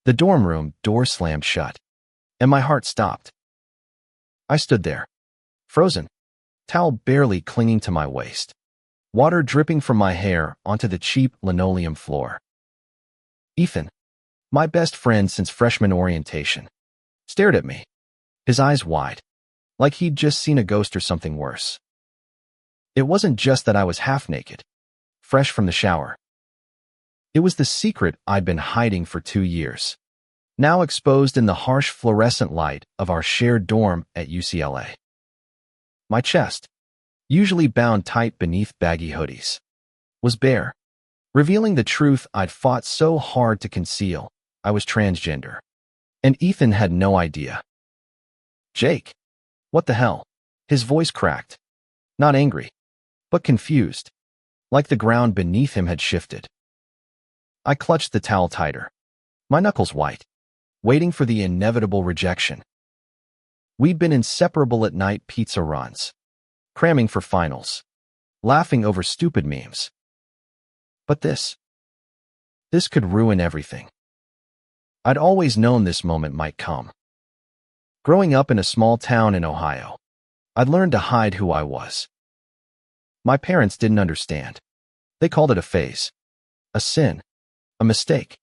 The dorm room door slammed shut, and my heart stopped. I stood there, frozen, towel barely clinging to my waist, water dripping from my hair onto the cheap linoleum floor. Ethan, my best friend since freshman orientation, stared at me, his eyes wide, like he'd just seen a ghost or something worse. It wasn't just that I was half naked, fresh from the shower. It was the secret I'd been hiding for 2 years, now exposed in the harsh fluorescent light of our shared dorm at UCLA. My chest, usually bound tight beneath baggy hoodies, was bare, revealing the truth I'd fought so hard to conceal. I was transgender, and Ethan had no idea. Jake, what the hell? His voice cracked, not angry, but confused, like the ground beneath him had shifted. I clutched the towel tighter, my knuckles white, waiting for the inevitable rejection. We'd been inseparable at night pizza runs, cramming for finals, laughing over stupid memes. But this could ruin everything. I'd always known this moment might come. Growing up in a small town in Ohio, I'd learned to hide who I was. My parents didn't understand. They called it a phase, a sin, a mistake.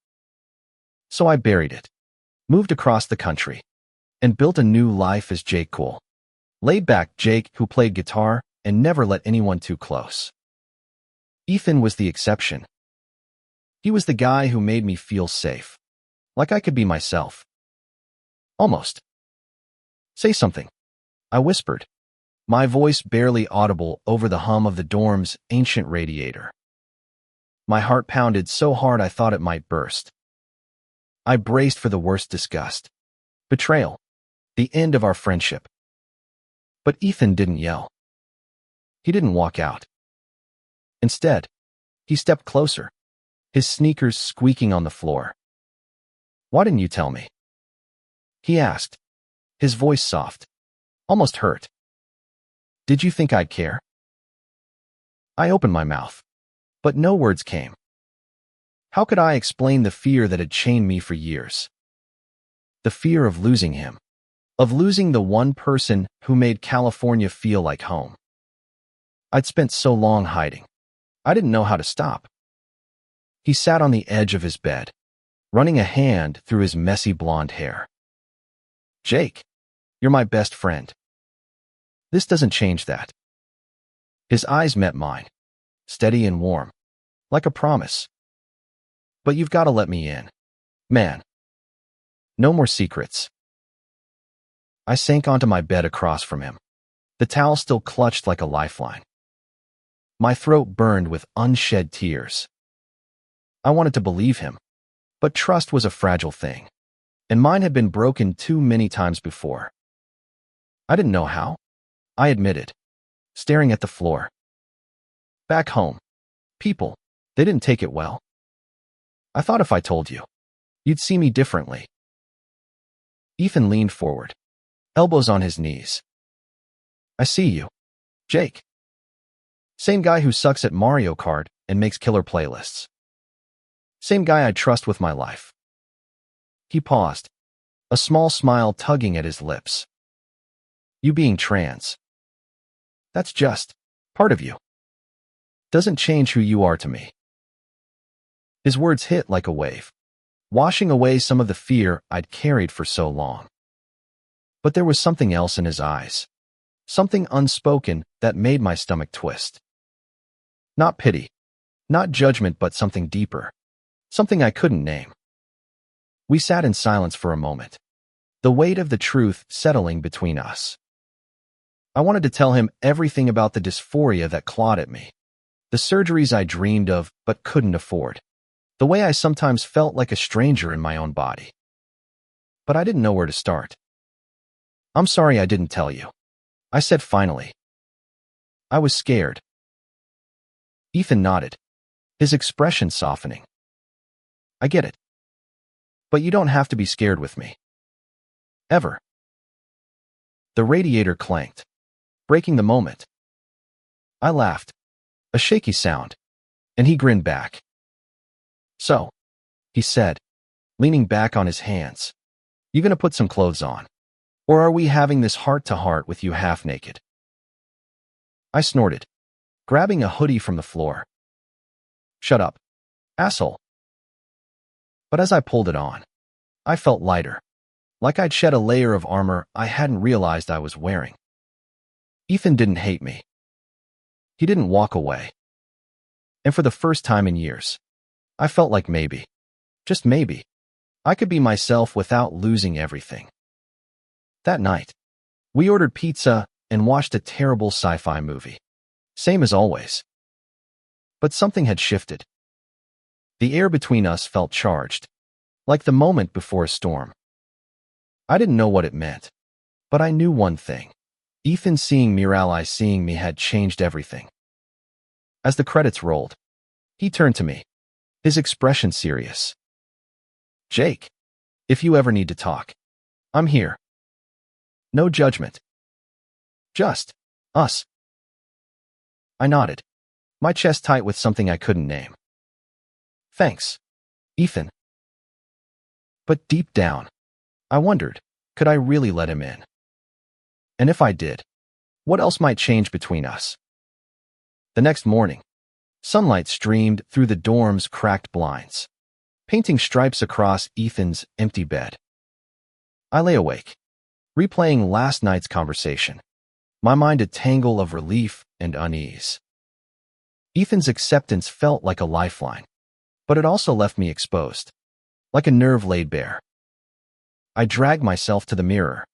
So I buried it, moved across the country, and built a new life as Jake Cool. Laid-back Jake who played guitar and never let anyone too close. Ethan was the exception. He was the guy who made me feel safe, like I could be myself. Almost. Say something, I whispered, my voice barely audible over the hum of the dorm's ancient radiator. My heart pounded so hard I thought it might burst. I braced for the worst disgust. Betrayal. The end of our friendship. But Ethan didn't yell. He didn't walk out. Instead, he stepped closer, his sneakers squeaking on the floor. "Why didn't you tell me?" he asked, his voice soft, almost hurt. "Did you think I'd care?" I opened my mouth, but no words came. How could I explain the fear that had chained me for years? The fear of losing him, of losing the one person who made California feel like home. I'd spent so long hiding. I didn't know how to stop. He sat on the edge of his bed, running a hand through his messy blonde hair. "Jake, you're my best friend. This doesn't change that." His eyes met mine, steady and warm, like a promise. "But you've got to let me in, man. No more secrets." I sank onto my bed across from him, the towel still clutched like a lifeline. My throat burned with unshed tears. I wanted to believe him, but trust was a fragile thing, and mine had been broken too many times before. I didn't know how, I admitted, staring at the floor. Back home, people, they didn't take it well. "I thought if I told you, you'd see me differently." Ethan leaned forward, elbows on his knees. "I see you, Jake. Same guy who sucks at Mario Kart and makes killer playlists. Same guy I trust with my life." He paused, a small smile tugging at his lips. "You being trans, that's just part of you. Doesn't change who you are to me." His words hit like a wave, washing away some of the fear I'd carried for so long. But there was something else in his eyes, something unspoken that made my stomach twist. Not pity, not judgment, but something deeper, something I couldn't name. We sat in silence for a moment, the weight of the truth settling between us. I wanted to tell him everything about the dysphoria that clawed at me, the surgeries I dreamed of but couldn't afford, the way I sometimes felt like a stranger in my own body. But I didn't know where to start. "I'm sorry I didn't tell you," I said finally. "I was scared." Ethan nodded, his expression softening. "I get it. But you don't have to be scared with me. Ever." The radiator clanked, breaking the moment. I laughed, a shaky sound, and he grinned back. "So," he said, leaning back on his hands. You gonna put some clothes on? Or are we having this heart-to-heart with you half naked? I snorted, grabbing a hoodie from the floor. Shut up, asshole. But as I pulled it on, I felt lighter, like I'd shed a layer of armor I hadn't realized I was wearing. Ethan didn't hate me. He didn't walk away. And for the first time in years, I felt like maybe, just maybe, I could be myself without losing everything. That night, we ordered pizza and watched a terrible sci-fi movie. Same as always. But something had shifted. The air between us felt charged, like the moment before a storm. I didn't know what it meant, but I knew one thing. Ethan seeing me, Miralai seeing me, had changed everything. As the credits rolled, he turned to me, his expression serious. Jake, if you ever need to talk, I'm here. No judgment. Just us. I nodded, my chest tight with something I couldn't name. Thanks, Ethan. But deep down, I wondered, could I really let him in? And if I did, what else might change between us? The next morning, sunlight streamed through the dorm's cracked blinds, painting stripes across Ethan's empty bed. I lay awake, replaying last night's conversation, my mind a tangle of relief and unease. Ethan's acceptance felt like a lifeline, but it also left me exposed, like a nerve laid bare. I dragged myself to the mirror,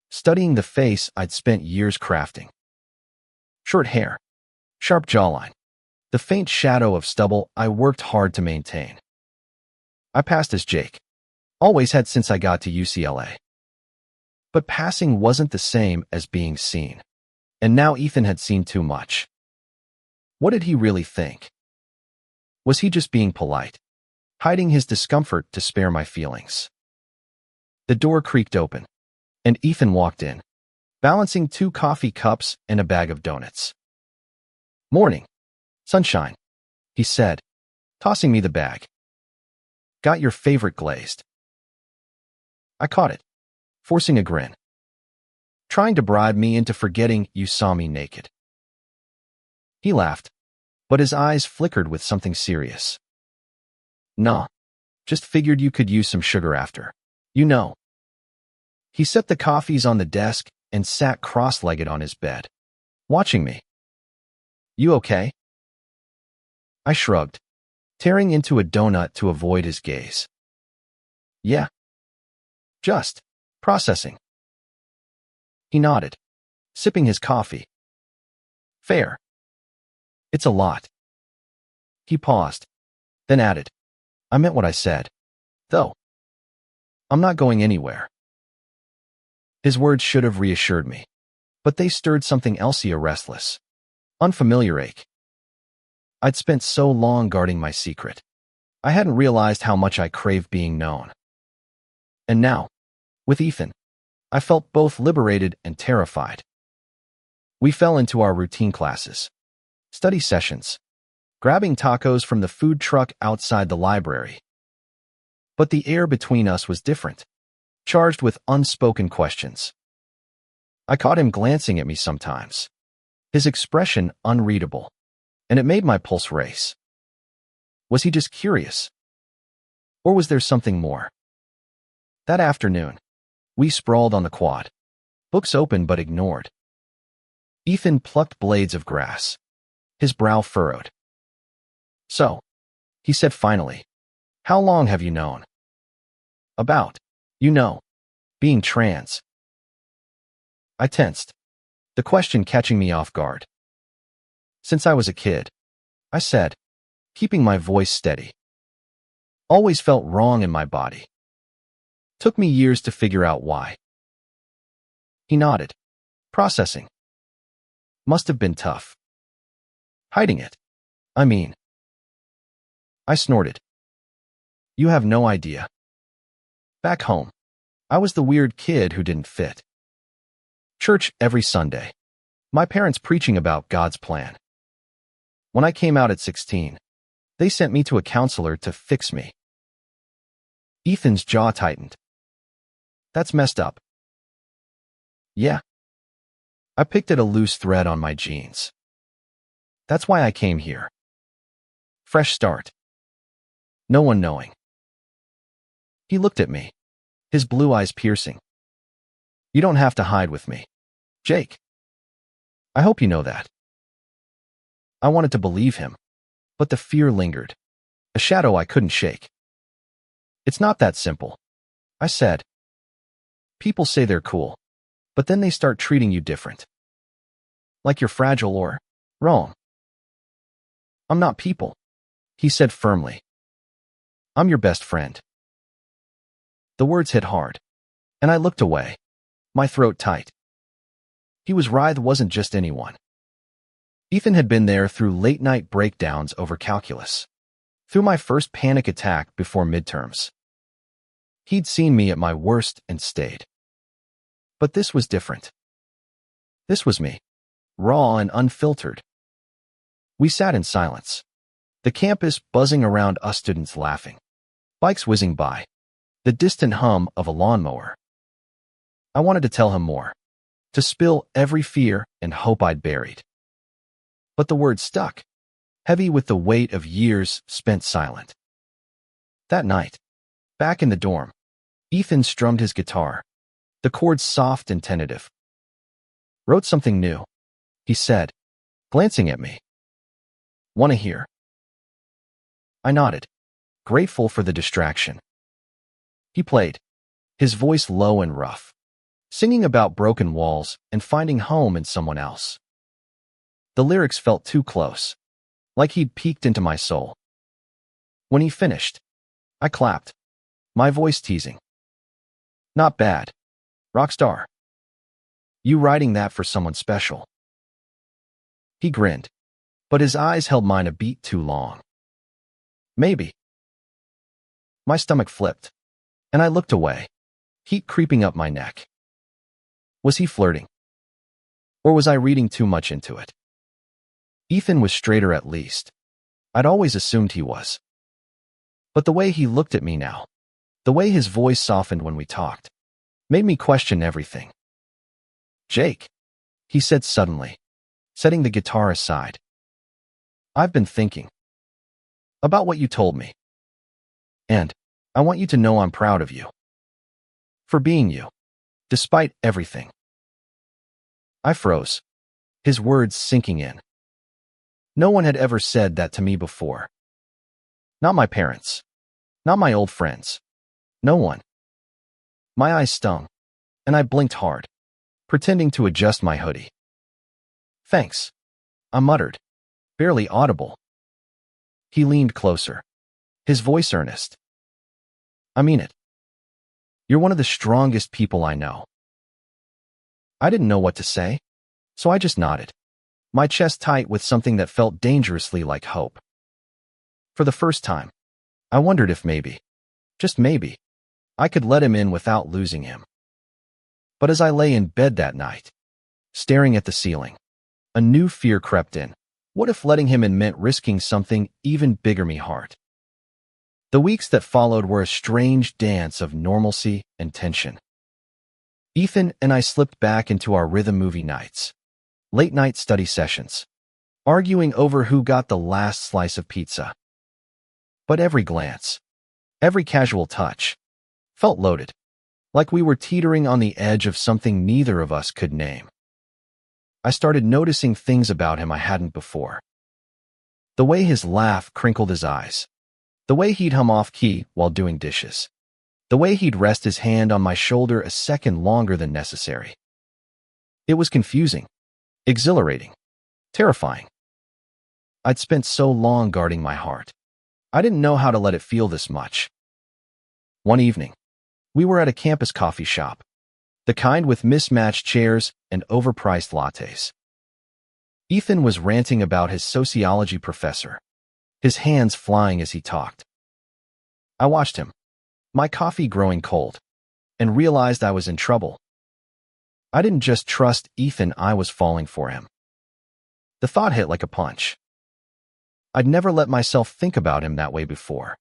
studying the face I'd spent years crafting. Short hair, sharp jawline, the faint shadow of stubble I worked hard to maintain. I passed as Jake, always had since I got to UCLA. But passing wasn't the same as being seen, and now Ethan had seen too much. What did he really think? Was he just being polite, hiding his discomfort to spare my feelings? The door creaked open, and Ethan walked in, balancing 2 coffee cups and a bag of donuts. Morning, sunshine, he said, tossing me the bag. Got your favorite glazed. I caught it, forcing a grin. Trying to bribe me into forgetting you saw me naked. He laughed, but his eyes flickered with something serious. Nah, just figured you could use some sugar after. You know. He set the coffees on the desk and sat cross-legged on his bed, watching me. You okay? I shrugged, tearing into a donut to avoid his gaze. Yeah. Just processing. He nodded, sipping his coffee. Fair. It's a lot. He paused, then added, I meant what I said, though. I'm not going anywhere. His words should have reassured me, but they stirred something else, a restless, unfamiliar ache. I'd spent so long guarding my secret. I hadn't realized how much I craved being known. And now, with Ethan, I felt both liberated and terrified. We fell into our routine classes, study sessions, grabbing tacos from the food truck outside the library. But the air between us was different, charged with unspoken questions. I caught him glancing at me sometimes, his expression unreadable, and it made my pulse race. Was he just curious? Or was there something more? That afternoon, we sprawled on the quad, books open but ignored. Ethan plucked blades of grass, his brow furrowed. So, he said finally, how long have you known about, being trans? I tensed, the question catching me off guard. Since I was a kid, I said, keeping my voice steady. Always felt wrong in my body. Took me years to figure out why. He nodded, processing. Must have been tough. Hiding it. I mean. I snorted. You have no idea. Back home, I was the weird kid who didn't fit. Church every Sunday. My parents preaching about God's plan. When I came out at 16, they sent me to a counselor to fix me. Ethan's jaw tightened. That's messed up. Yeah. I picked at a loose thread on my jeans. That's why I came here. Fresh start. No one knowing. He looked at me, his blue eyes piercing. You don't have to hide with me, Jake. I hope you know that. I wanted to believe him, but the fear lingered, a shadow I couldn't shake. It's not that simple, I said. People say they're cool, but then they start treating you different. Like you're fragile or wrong. I'm not people, he said firmly. I'm your best friend. The words hit hard, and I looked away, my throat tight. He was right, wasn't just anyone. Ethan had been there through late-night breakdowns over calculus, through my first panic attack before midterms. He'd seen me at my worst and stayed. But this was different. This was me, raw and unfiltered. We sat in silence, the campus buzzing around us students laughing, bikes whizzing by, the distant hum of a lawnmower. I wanted to tell him more, to spill every fear and hope I'd buried. But the words stuck, heavy with the weight of years spent silent. That night, back in the dorm, Ethan strummed his guitar, the chords soft and tentative. Wrote something new, he said, glancing at me. Want to hear? I nodded, grateful for the distraction. He played, his voice low and rough, singing about broken walls and finding home in someone else. The lyrics felt too close, like he'd peeked into my soul. When he finished, I clapped, my voice teasing. Not bad. Rockstar. You writing that for someone special? He grinned, but his eyes held mine a beat too long. Maybe. My stomach flipped, and I looked away, heat creeping up my neck. Was he flirting? Or was I reading too much into it? Ethan was straighter at least. I'd always assumed he was. But the way he looked at me now, the way his voice softened when we talked, made me question everything. Jake, he said suddenly, setting the guitar aside. I've been thinking about what you told me. And I want you to know I'm proud of you. For being you, despite everything. I froze, his words sinking in. No one had ever said that to me before. Not my parents. Not my old friends. No one. My eyes stung, and I blinked hard, pretending to adjust my hoodie. Thanks, I muttered, barely audible. He leaned closer, his voice earnest. I mean it. You're one of the strongest people I know. I didn't know what to say, so I just nodded, my chest tight with something that felt dangerously like hope. For the first time, I wondered if maybe, just maybe, I could let him in without losing him. But as I lay in bed that night, staring at the ceiling, a new fear crept in. What if letting him in meant risking something even bigger me heart? The weeks that followed were a strange dance of normalcy and tension. Ethan and I slipped back into our rhythm movie nights, late-night study sessions, arguing over who got the last slice of pizza. But every glance, every casual touch, felt loaded, like we were teetering on the edge of something neither of us could name. I started noticing things about him I hadn't before. The way his laugh crinkled his eyes, the way he'd hum off-key while doing dishes, the way he'd rest his hand on my shoulder a second longer than necessary. It was confusing, exhilarating, terrifying. I'd spent so long guarding my heart. I didn't know how to let it feel this much. One evening, we were at a campus coffee shop, the kind with mismatched chairs and overpriced lattes. Ethan was ranting about his sociology professor, his hands flying as he talked. I watched him, my coffee growing cold, and realized I was in trouble. I didn't just trust Ethan, I was falling for him. The thought hit like a punch. I'd never let myself think about him that way before.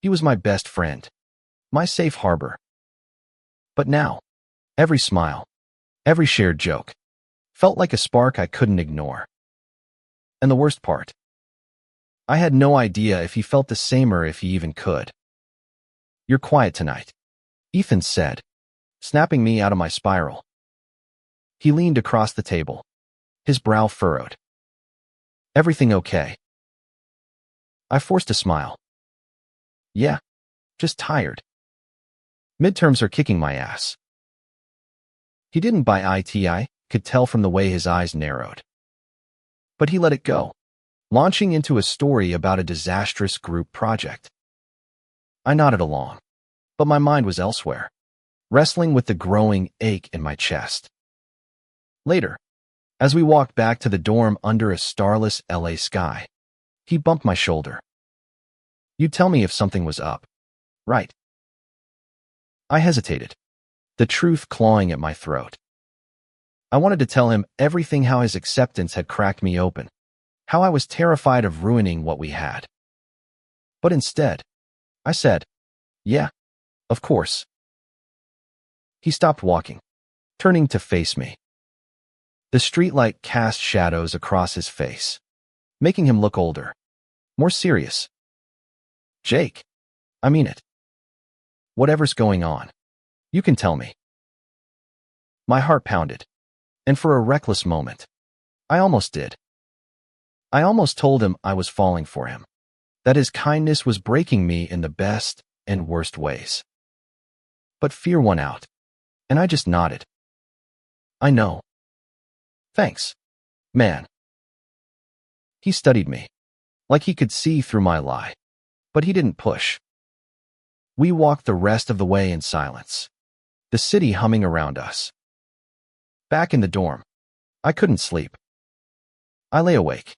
He was my best friend, my safe harbor. But now, every smile, every shared joke, felt like a spark I couldn't ignore. And the worst part, I had no idea if he felt the same or if he even could. "You're quiet tonight," Ethan said, snapping me out of my spiral. He leaned across the table, his brow furrowed. "Everything okay?" I forced a smile. "Yeah, just tired. Midterms are kicking my ass." He didn't buy it, I could tell from the way his eyes narrowed. But he let it go, launching into a story about a disastrous group project. I nodded along, but my mind was elsewhere, wrestling with the growing ache in my chest. Later, as we walked back to the dorm under a starless LA sky, he bumped my shoulder. "You'd tell me if something was up, right?" I hesitated, the truth clawing at my throat. I wanted to tell him everything, how his acceptance had cracked me open, how I was terrified of ruining what we had. But instead, I said, "Yeah, of course." He stopped walking, turning to face me. The streetlight cast shadows across his face, making him look older, more serious. "Jake, I mean it. Whatever's going on, you can tell me." My heart pounded, and for a reckless moment, I almost did. I almost told him I was falling for him, that his kindness was breaking me in the best and worst ways. But fear won out, and I just nodded. "I know. Thanks, man." He studied me, like he could see through my lie, but he didn't push. We walked the rest of the way in silence, the city humming around us. Back in the dorm, I couldn't sleep. I lay awake,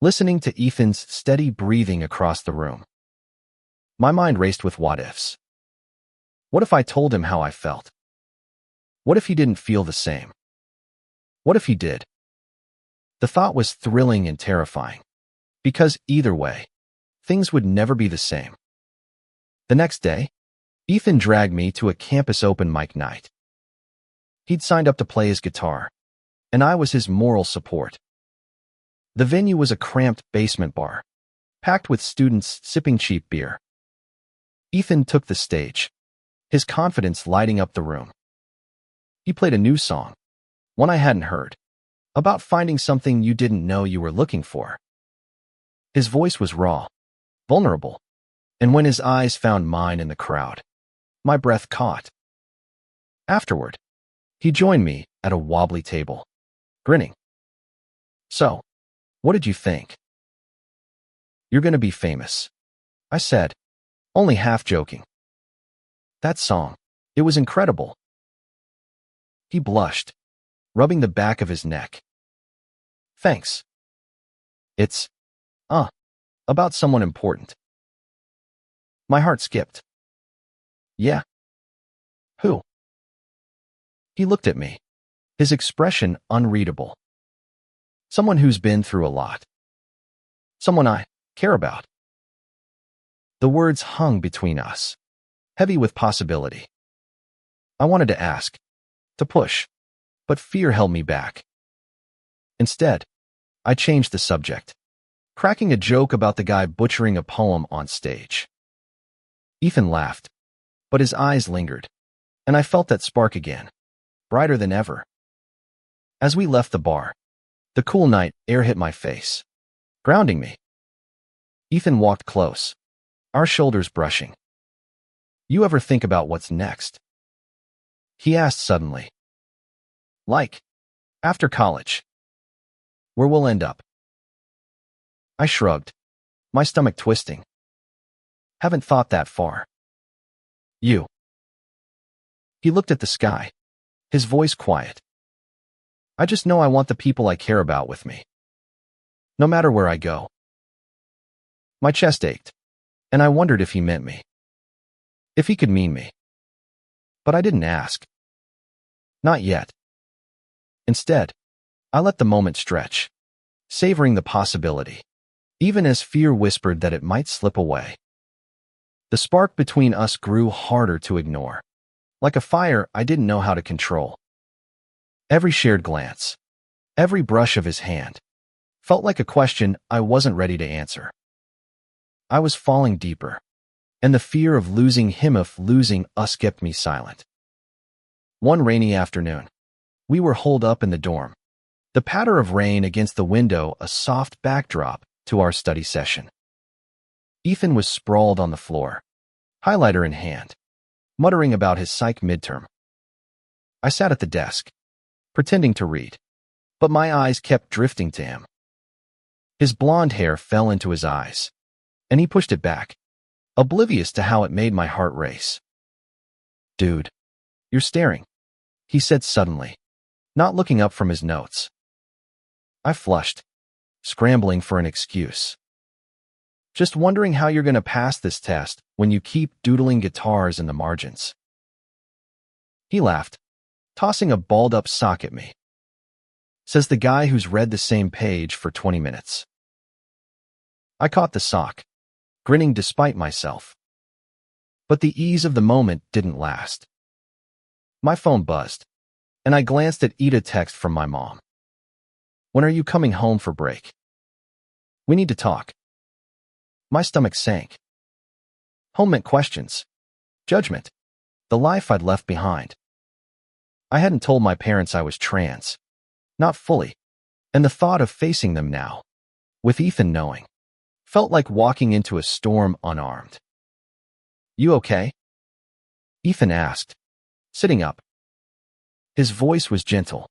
listening to Ethan's steady breathing across the room. My mind raced with what-ifs. What if I told him how I felt? What if he didn't feel the same? What if he did? The thought was thrilling and terrifying, because either way, things would never be the same. The next day, Ethan dragged me to a campus open mic night. He'd signed up to play his guitar, and I was his moral support. The venue was a cramped basement bar, packed with students sipping cheap beer. Ethan took the stage, his confidence lighting up the room. He played a new song, one I hadn't heard, about finding something you didn't know you were looking for. His voice was raw, vulnerable, and when his eyes found mine in the crowd, my breath caught. Afterward, he joined me at a wobbly table, grinning. "So, what did you think?" "You're going to be famous," I said, only half joking. "That song, it was incredible." He blushed, rubbing the back of his neck. "Thanks. It's, about someone important." My heart skipped. "Yeah? Who?" He looked at me, his expression unreadable. "Someone who's been through a lot. Someone I care about." The words hung between us, heavy with possibility. I wanted to ask, to push, but fear held me back. Instead, I changed the subject, cracking a joke about the guy butchering a poem on stage. Ethan laughed, but his eyes lingered, and I felt that spark again, brighter than ever. As we left the bar, the cool night air hit my face, grounding me. Ethan walked close, our shoulders brushing. "You ever think about what's next?" he asked suddenly. "Like, after college, where we'll end up?" I shrugged, my stomach twisting. "Haven't thought that far." "You?" He looked at the sky, his voice quiet. "I just know I want the people I care about with me, no matter where I go." My chest ached, and I wondered if he meant me, if he could mean me. But I didn't ask. Not yet. Instead, I let the moment stretch, savoring the possibility, even as fear whispered that it might slip away. The spark between us grew harder to ignore, like a fire I didn't know how to control. Every shared glance, every brush of his hand, felt like a question I wasn't ready to answer. I was falling deeper, and the fear of losing him, of losing us, kept me silent. One rainy afternoon, we were holed up in the dorm, the patter of rain against the window a soft backdrop to our study session. Ethan was sprawled on the floor, highlighter in hand, muttering about his psych midterm. I sat at the desk, pretending to read, but my eyes kept drifting to him. His blonde hair fell into his eyes, and he pushed it back, oblivious to how it made my heart race. "Dude, you're staring," he said suddenly, not looking up from his notes. I flushed, scrambling for an excuse. "Just wondering how you're going to pass this test when you keep doodling guitars in the margins." He laughed, tossing a balled-up sock at me. Says the guy who's read the same page for 20 minutes. I caught the sock, grinning despite myself. But the ease of the moment didn't last. My phone buzzed, and I glanced at Ida text from my mom. "When are you coming home for break? We need to talk." My stomach sank. Home meant questions, judgment, the life I'd left behind. I hadn't told my parents I was trans, not fully, and the thought of facing them now, with Ethan knowing, felt like walking into a storm unarmed. "You okay?" Ethan asked, sitting up. His voice was gentle,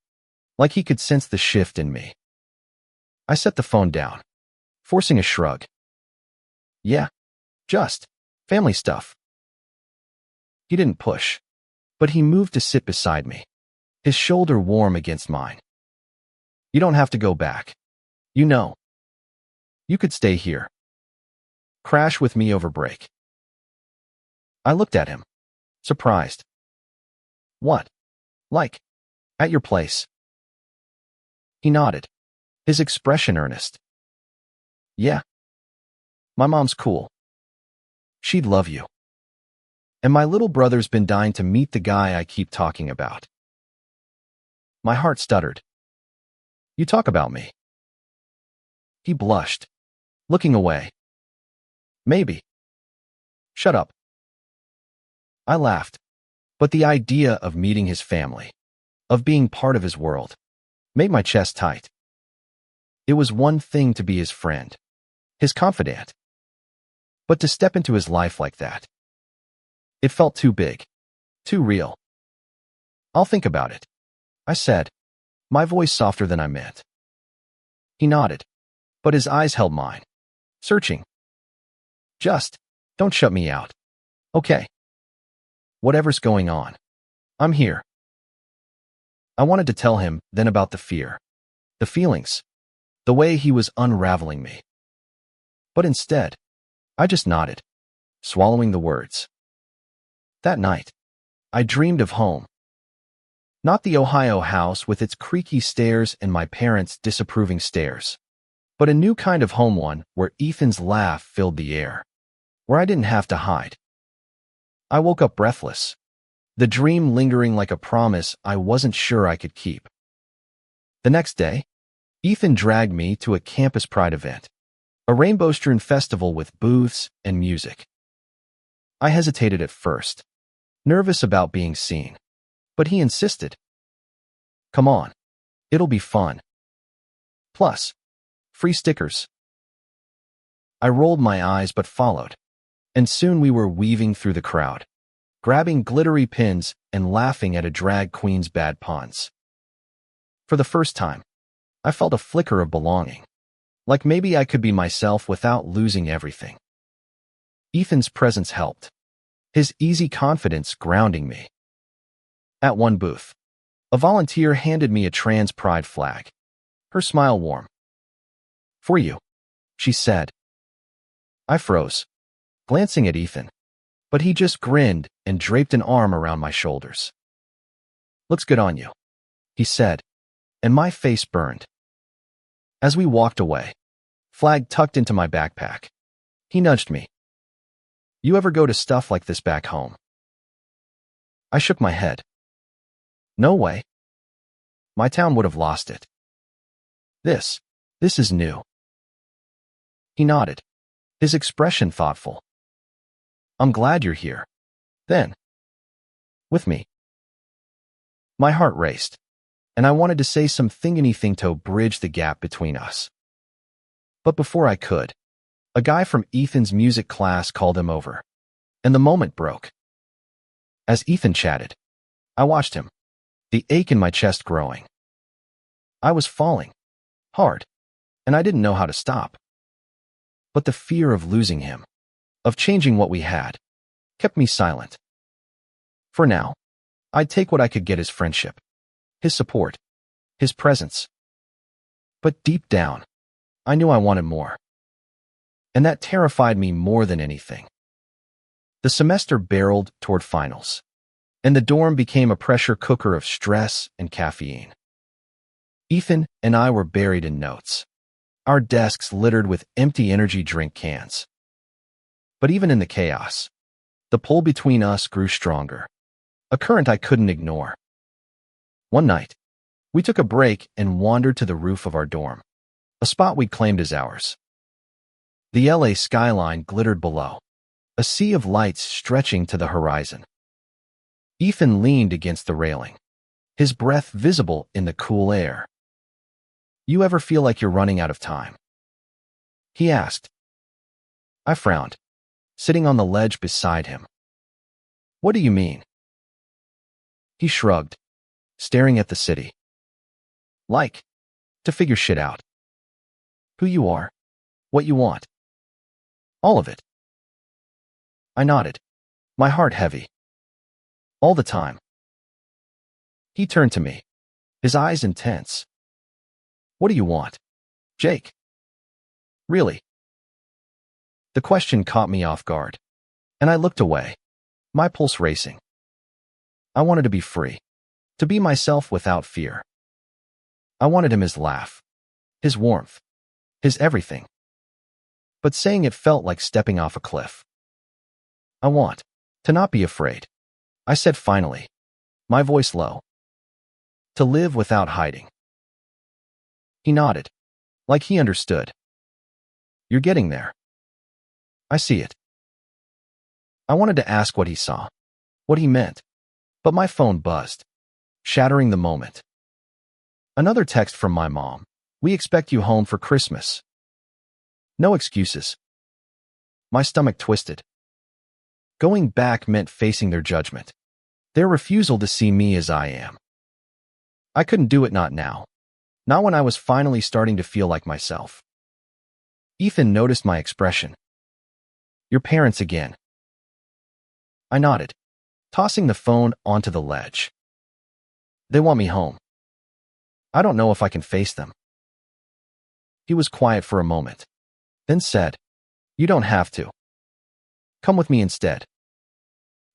like he could sense the shift in me. I set the phone down, forcing a shrug. "Yeah, just family stuff." He didn't push, but he moved to sit beside me, his shoulder warm against mine. "You don't have to go back. You know. You could stay here. Crash with me over break." I looked at him, surprised. "What? Like, at your place?" He nodded, his expression earnest. "Yeah. My mom's cool. She'd love you. And my little brother's been dying to meet the guy I keep talking about." My heart stuttered. "You talk about me." He blushed, looking away. "Maybe." "Shut up." I laughed, but the idea of meeting his family, of being part of his world, made my chest tight. It was one thing to be his friend, his confidant, but to step into his life like that, it felt too big, too real. "I'll think about it," I said, my voice softer than I meant. He nodded, but his eyes held mine, searching. "Just don't shut me out, okay? Whatever's going on, I'm here." I wanted to tell him then about the fear, the feelings, the way he was unraveling me. But instead, I just nodded, swallowing the words. That night, I dreamed of home. Not the Ohio house with its creaky stairs and my parents' disapproving stares, but a new kind of home, one where Ethan's laugh filled the air, where I didn't have to hide. I woke up breathless, the dream lingering like a promise I wasn't sure I could keep. The next day, Ethan dragged me to a campus pride event, a rainbow-strewn festival with booths and music. I hesitated at first, nervous about being seen, but he insisted. "Come on, it'll be fun. Plus, free stickers." I rolled my eyes but followed, and soon we were weaving through the crowd, grabbing glittery pins and laughing at a drag queen's bad puns. For the first time, I felt a flicker of belonging, like maybe I could be myself without losing everything. Ethan's presence helped, his easy confidence grounding me. At one booth, a volunteer handed me a trans pride flag, her smile warm. "For you," she said. I froze, glancing at Ethan, but he just grinned and draped an arm around my shoulders. "Looks good on you," he said, and my face burned. As we walked away, flag tucked into my backpack, he nudged me. You ever go to stuff like this back home? I shook my head. No way. My town would have lost it. This is new. He nodded, his expression thoughtful. I'm glad you're here. Then, with me. My heart raced, and I wanted to say anything to bridge the gap between us. But before I could, a guy from Ethan's music class called him over, and the moment broke. As Ethan chatted, I watched him, the ache in my chest growing. I was falling, hard, and I didn't know how to stop. But the fear of losing him, of changing what we had, kept me silent. For now, I'd take what I could get: his friendship, his support, his presence. But deep down, I knew I wanted more. And that terrified me more than anything. The semester barreled toward finals, and the dorm became a pressure cooker of stress and caffeine. Ethan and I were buried in notes, our desks littered with empty energy drink cans. But even in the chaos, the pull between us grew stronger, a current I couldn't ignore. One night, we took a break and wandered to the roof of our dorm, a spot we'd claimed as ours. The LA skyline glittered below, a sea of lights stretching to the horizon. Ethan leaned against the railing, his breath visible in the cool air. You ever feel like you're running out of time? He asked. I frowned, sitting on the ledge beside him. What do you mean? He shrugged, staring at the city. Like, to figure shit out. Who you are, what you want. All of it. I nodded, my heart heavy. All the time. He turned to me, his eyes intense. What do you want, Jake? Really? The question caught me off guard, and I looked away, my pulse racing. I wanted to be free, to be myself without fear. I wanted him, his laugh, his warmth, his everything. But saying it felt like stepping off a cliff. I want to not be afraid, I said finally, my voice low. To live without hiding. He nodded, like he understood. You're getting there. I see it. I wanted to ask what he saw, what he meant, but my phone buzzed, shattering the moment. Another text from my mom. We expect you home for Christmas. No excuses. My stomach twisted. Going back meant facing their judgment, their refusal to see me as I am. I couldn't do it, not now. Not when I was finally starting to feel like myself. Ethan noticed my expression. Your parents again. I nodded, tossing the phone onto the ledge. They want me home. I don't know if I can face them. He was quiet for a moment, then said, You don't have to. Come with me instead.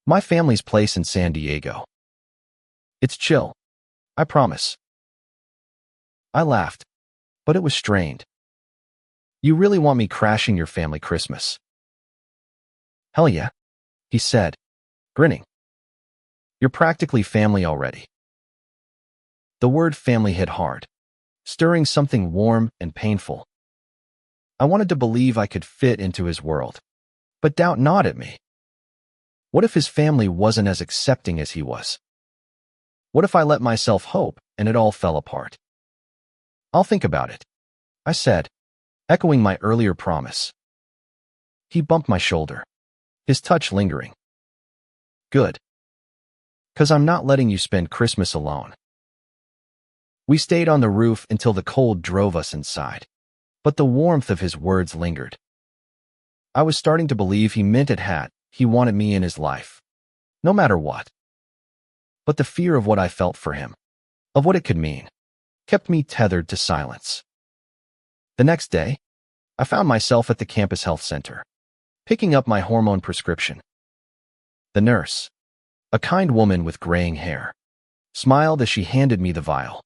My family's place in San Diego. It's chill, I promise. I laughed, but it was strained. You really want me crashing your family Christmas? Hell yeah, he said, grinning. You're practically family already. The word family hit hard, stirring something warm and painful. I wanted to believe I could fit into his world, but doubt gnawed at me. What if his family wasn't as accepting as he was? What if I let myself hope and it all fell apart? I'll think about it, I said, echoing my earlier promise. He bumped my shoulder, his touch lingering. Good. 'Cause I'm not letting you spend Christmas alone. We stayed on the roof until the cold drove us inside, but the warmth of his words lingered. I was starting to believe he meant it. He wanted me in his life, no matter what. But the fear of what I felt for him, of what it could mean, kept me tethered to silence. The next day, I found myself at the campus health center, picking up my hormone prescription. The nurse, a kind woman with graying hair, smiled as she handed me the vial.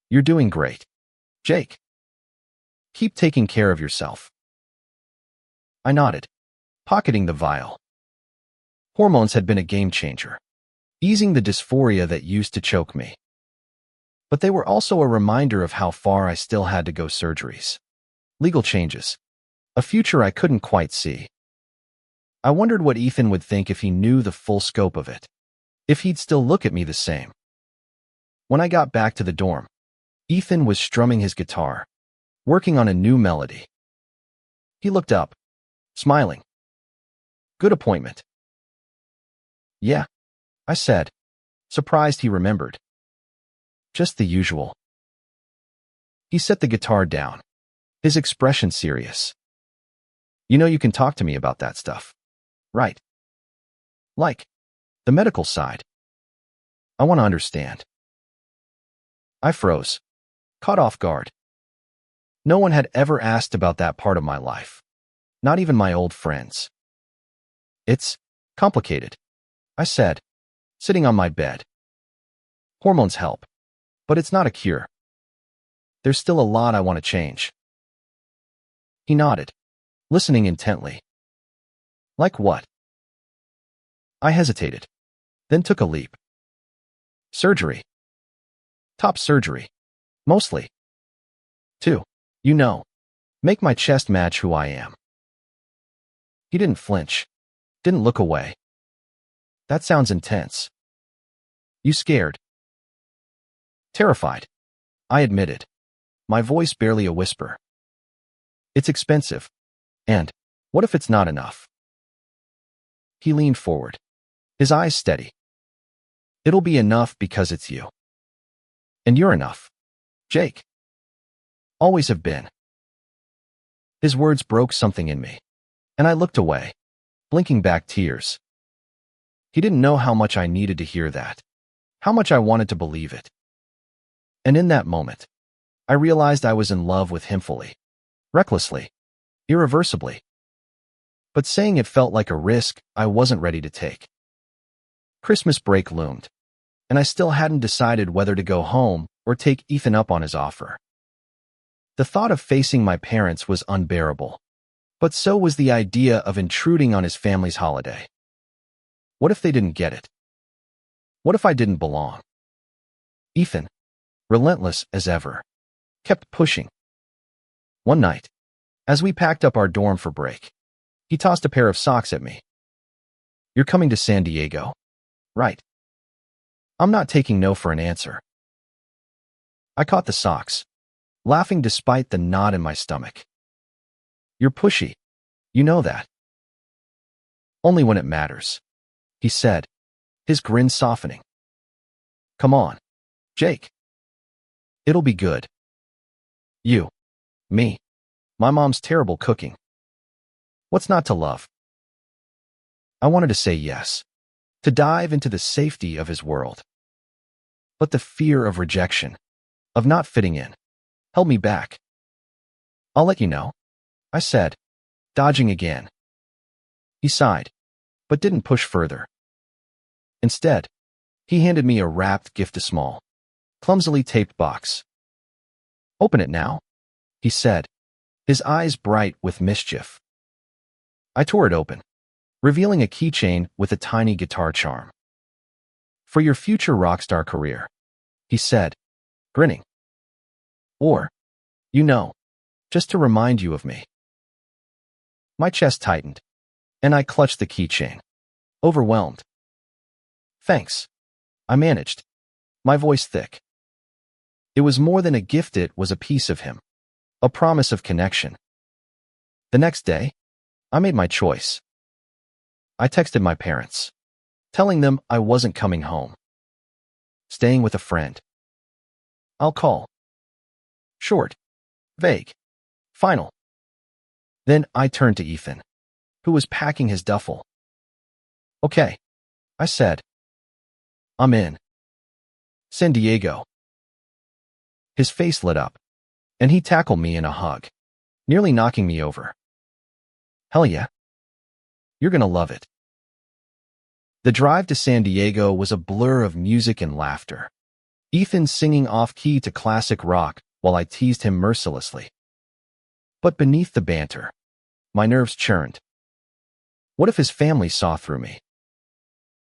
You're doing great, Jake. Keep taking care of yourself. I nodded, pocketing the vial. Hormones had been a game changer, easing the dysphoria that used to choke me. But they were also a reminder of how far I still had to go. Surgeries, legal changes, a future I couldn't quite see. I wondered what Ethan would think if he knew the full scope of it, if he'd still look at me the same. When I got back to the dorm, Ethan was strumming his guitar, working on a new melody. He looked up, smiling. "Good appointment." "Yeah," I said, surprised he remembered. "Just the usual." He set the guitar down, his expression serious. "You know you can talk to me about that stuff, right? Like, the medical side. I want to understand." I froze, caught off guard. No one had ever asked about that part of my life, not even my old friends. "It's complicated," I said, sitting on my bed. "Hormones help, but it's not a cure. There's still a lot I want to change." He nodded, listening intently. "Like what?" I hesitated, then took a leap. "Surgery. Top surgery. Mostly. To, make my chest match who I am." He didn't flinch, didn't look away. "That sounds intense. You scared?" "Terrified," I admitted, my voice barely a whisper. "It's expensive. And what if it's not enough?" He leaned forward, his eyes steady. "It'll be enough because it's you. And you're enough, Jake. Always have been." His words broke something in me, and I looked away, blinking back tears. He didn't know how much I needed to hear that, how much I wanted to believe it. And in that moment, I realized I was in love with him fully, recklessly, irreversibly. But saying it felt like a risk I wasn't ready to take. Christmas break loomed, and I still hadn't decided whether to go home or take Ethan up on his offer. The thought of facing my parents was unbearable, but so was the idea of intruding on his family's holiday. What if they didn't get it? What if I didn't belong? Ethan, relentless as ever, kept pushing. One night, as we packed up our dorm for break, he tossed a pair of socks at me. "You're coming to San Diego, right?" I'm not taking no for an answer. I caught the socks, laughing despite the knot in my stomach. "You're pushy. You know that." "Only when it matters," he said, his grin softening. "Come on, Jake. It'll be good. You, me, my mom's terrible cooking. What's not to love?" I wanted to say yes, to dive into the safety of his world. But the fear of rejection, of not fitting in, held me back. "I'll let you know," I said, dodging again. He sighed, but didn't push further. Instead, he handed me a wrapped gift, a small, clumsily taped box. "Open it now," he said, his eyes bright with mischief. I tore it open, revealing a keychain with a tiny guitar charm. "For your future rock star career," he said, grinning. "Or, just to remind you of me." My chest tightened, and I clutched the keychain, overwhelmed. "Thanks," I managed, my voice thick. It was more than a gift, it was a piece of him, a promise of connection. The next day, I made my choice. I texted my parents, telling them I wasn't coming home. Staying with a friend. I'll call. Short, vague, final. Then I turned to Ethan, who was packing his duffel. "Okay," I said. "I'm in. San Diego." His face lit up, and he tackled me in a hug, nearly knocking me over. "Hell yeah. You're gonna love it." The drive to San Diego was a blur of music and laughter. Ethan singing off-key to classic rock while I teased him mercilessly. But beneath the banter, my nerves churned. What if his family saw through me?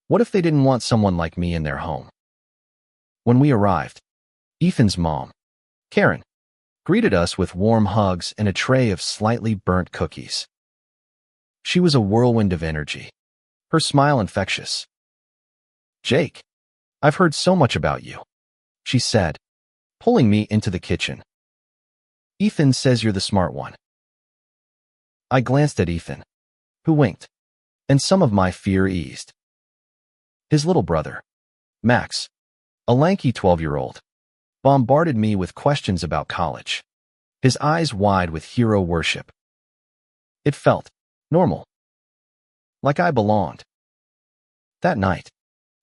What if they didn't want someone like me in their home? When we arrived, Ethan's mom, Karen, greeted us with warm hugs and a tray of slightly burnt cookies. She was a whirlwind of energy, her smile infectious. "Jake, I've heard so much about you," she said, pulling me into the kitchen. "Ethan says you're the smart one." I glanced at Ethan, who winked, and some of my fear eased. His little brother, Max, a lanky 12-year-old, bombarded me with questions about college, his eyes wide with hero worship. It felt normal, like I belonged. That night,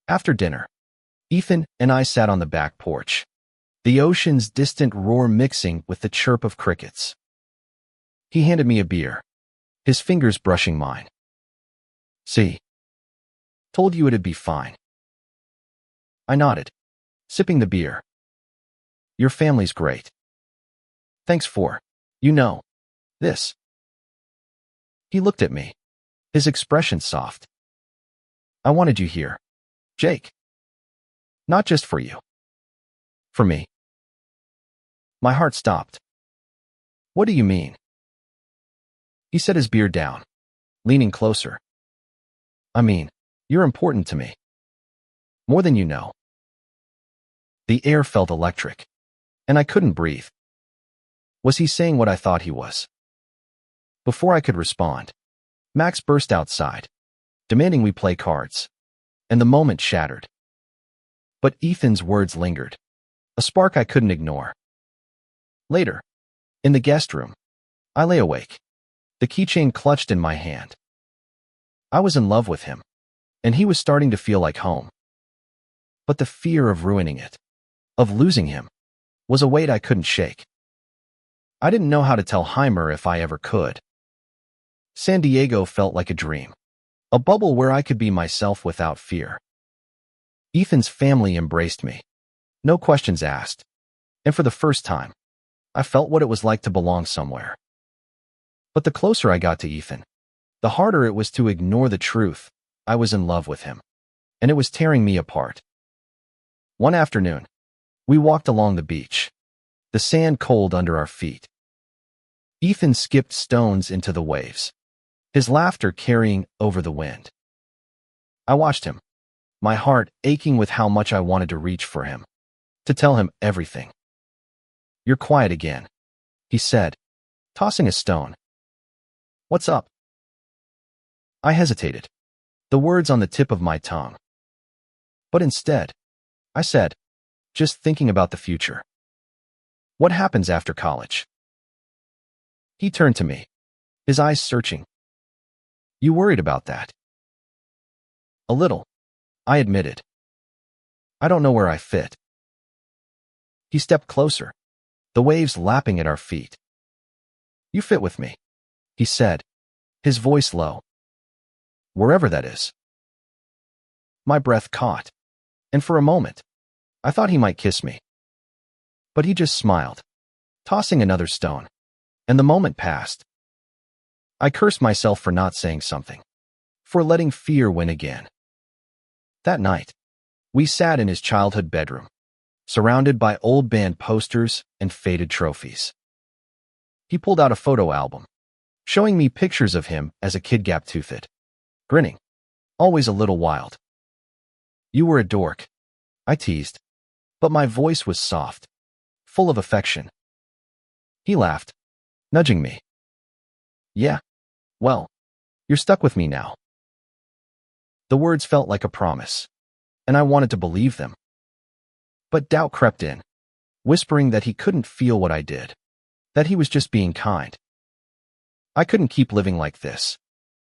after dinner, Ethan and I sat on the back porch, the ocean's distant roar mixing with the chirp of crickets. He handed me a beer, his fingers brushing mine. "See, told you it'd be fine." I nodded, sipping the beer. "Your family's great. Thanks for, this." He looked at me, his expression soft. "I wanted you here, Jake. Not just for you. For me." My heart stopped. "What do you mean?" He set his beer down, leaning closer. "I mean, you're important to me. More than you know." The air felt electric, and I couldn't breathe. Was he saying what I thought he was? Before I could respond, Max burst outside, demanding we play cards, and the moment shattered. But Ethan's words lingered, a spark I couldn't ignore. Later, in the guest room, I lay awake, the keychain clutched in my hand. I was in love with him, and he was starting to feel like home. But the fear of ruining it, of losing him, was a weight I couldn't shake. I didn't know how to tell Heimer if I ever could. San Diego felt like a dream, a bubble where I could be myself without fear. Ethan's family embraced me, no questions asked, and for the first time, I felt what it was like to belong somewhere. But the closer I got to Ethan, the harder it was to ignore the truth. I was in love with him, and it was tearing me apart. One afternoon, we walked along the beach, the sand cold under our feet. Ethan skipped stones into the waves, his laughter carrying over the wind. I watched him, my heart aching with how much I wanted to reach for him, to tell him everything. "You're quiet again," he said, tossing a stone. "What's up?" I hesitated, the words on the tip of my tongue. But instead, I said, "Just thinking about the future. What happens after college?" He turned to me, his eyes searching. "You worried about that?" "A little," I admitted. "I don't know where I fit." He stepped closer, the waves lapping at our feet. "You fit with me," he said, his voice low. "Wherever that is." My breath caught, and for a moment, I thought he might kiss me. But he just smiled, tossing another stone, and the moment passed. I cursed myself for not saying something, for letting fear win again. That night, we sat in his childhood bedroom, surrounded by old band posters and faded trophies. He pulled out a photo album, showing me pictures of him as a kid gap-toothed, grinning, always a little wild. "You were a dork," I teased, but my voice was soft, full of affection. He laughed, nudging me. "Yeah, well, you're stuck with me now." The words felt like a promise, and I wanted to believe them. But doubt crept in, whispering that he couldn't feel what I did, that he was just being kind. I couldn't keep living like this,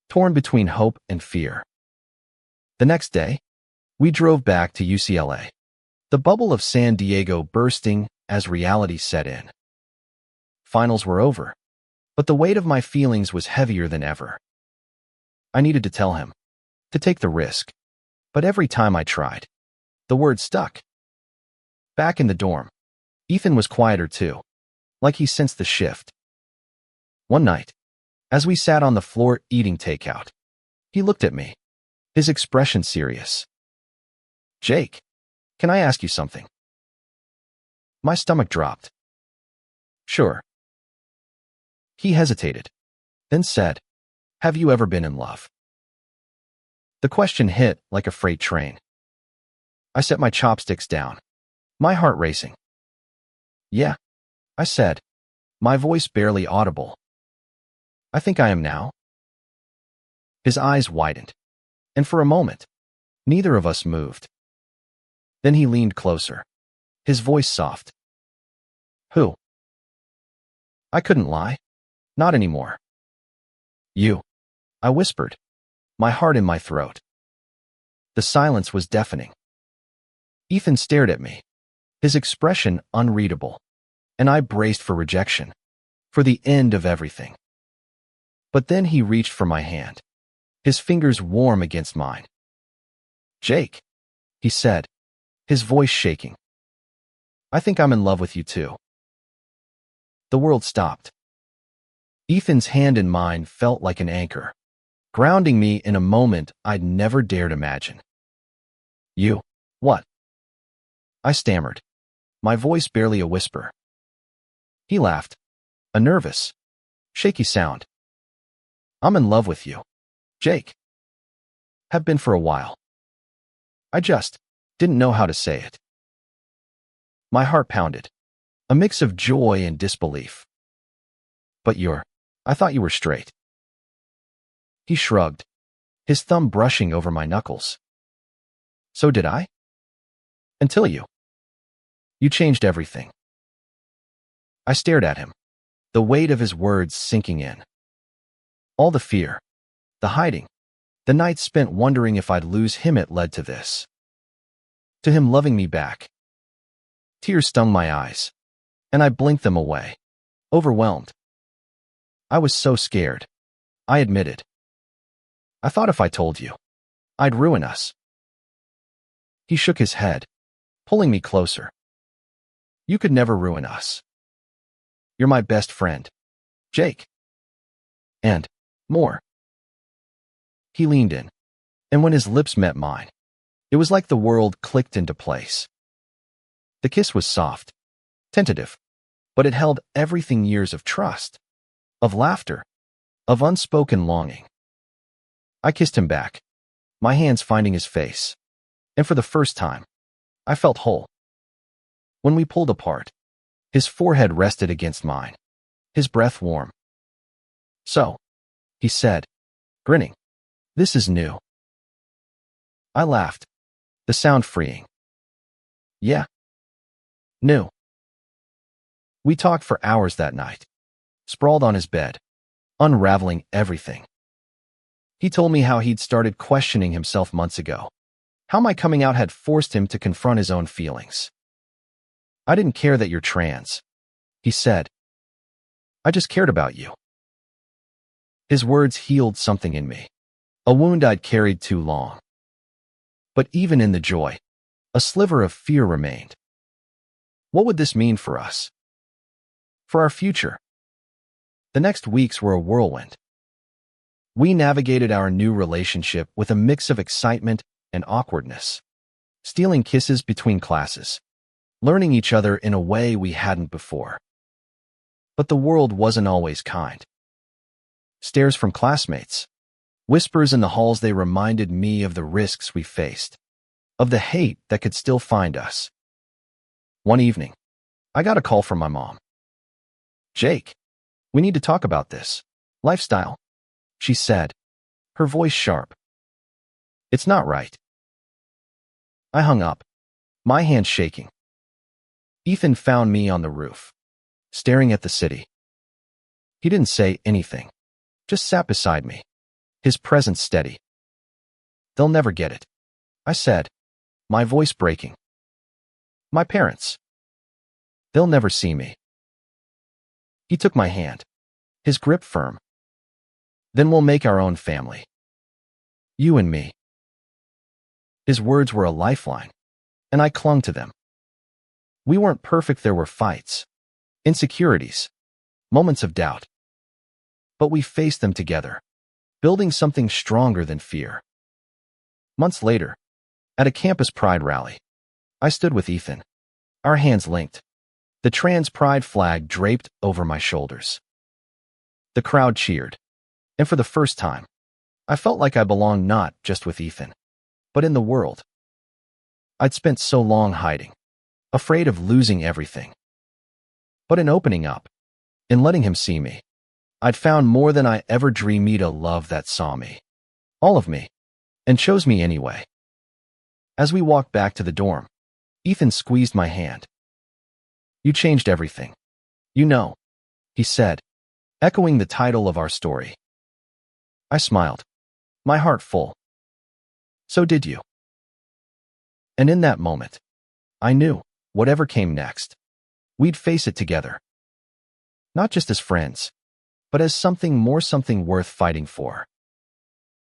torn between hope and fear. The next day, we drove back to UCLA, the bubble of San Diego bursting as reality set in. Finals were over, but the weight of my feelings was heavier than ever. I needed to tell him, to take the risk, but every time I tried, the word stuck. Back in the dorm, Ethan was quieter too, like he sensed the shift. One night, as we sat on the floor eating takeout, He looked at me, his expression serious. Jake, can I ask you something? My stomach dropped. Sure. He hesitated, then said, have you ever been in love? The question hit like a freight train. I set my chopsticks down, my heart racing. Yeah, I said, my voice barely audible. I think I am now. His eyes widened, and for a moment, neither of us moved. Then he leaned closer, his voice soft. Who? I couldn't lie. Not anymore. You, I whispered, my heart in my throat. The silence was deafening. Ethan stared at me, his expression unreadable, and I braced for rejection, for the end of everything. But then he reached for my hand, his fingers warm against mine. Jake, he said, his voice shaking. I think I'm in love with you too. The world stopped. Ethan's hand in mine felt like an anchor, grounding me in a moment I'd never dared imagine. You, what? I stammered, my voice barely a whisper. He laughed, a nervous, shaky sound. I'm in love with you, Jake. Have been for a while. I just didn't know how to say it. My heart pounded, a mix of joy and disbelief. But I thought you were straight. He shrugged, his thumb brushing over my knuckles. So did I? Until you. You changed everything. I stared at him, the weight of his words sinking in. All the fear, the hiding, the nights spent wondering if I'd lose him, it led to this. To him loving me back. Tears stung my eyes, and I blinked them away, overwhelmed. I was so scared, I admitted. I thought if I told you, I'd ruin us. He shook his head, pulling me closer. You could never ruin us. You're my best friend, Jake. And more. He leaned in, and when his lips met mine, it was like the world clicked into place. The kiss was soft, tentative, but it held everything: years of trust, of laughter, of unspoken longing. I kissed him back, my hands finding his face, and for the first time, I felt whole. When we pulled apart, his forehead rested against mine, his breath warm. So, he said, grinning, this is new. I laughed, the sound freeing. Yeah. New. We talked for hours that night, sprawled on his bed, unraveling everything. He told me how he'd started questioning himself months ago, how my coming out had forced him to confront his own feelings. I didn't care that you're trans, he said. I just cared about you. His words healed something in me, a wound I'd carried too long. But even in the joy, a sliver of fear remained. What would this mean for us? For our future? The next weeks were a whirlwind. We navigated our new relationship with a mix of excitement and awkwardness, stealing kisses between classes, learning each other in a way we hadn't before. But the world wasn't always kind. Stares from classmates, whispers in the halls, they reminded me of the risks we faced, of the hate that could still find us. One evening, I got a call from my mom. Jake, we need to talk about this lifestyle, she said, her voice sharp. It's not right. I hung up, my hand shaking. Ethan found me on the roof, staring at the city. He didn't say anything, just sat beside me, his presence steady. They'll never get it, I said, my voice breaking. My parents. They'll never see me. He took my hand, his grip firm. Then we'll make our own family. You and me. His words were a lifeline, and I clung to them. We weren't perfect, there were fights, insecurities, moments of doubt. But we faced them together, building something stronger than fear. Months later, at a campus pride rally, I stood with Ethan, our hands linked, the trans pride flag draped over my shoulders. The crowd cheered, and for the first time, I felt like I belonged not just with Ethan, but in the world. I'd spent so long hiding, afraid of losing everything. But in opening up, in letting him see me, I'd found more than I ever dreamed, a love that saw me, all of me, and chose me anyway. As we walked back to the dorm, Ethan squeezed my hand. "You changed everything. You know," he said, echoing the title of our story. I smiled, my heart full. "So did you." And in that moment, I knew, whatever came next, we'd face it together. Not just as friends, but as something more, something worth fighting for.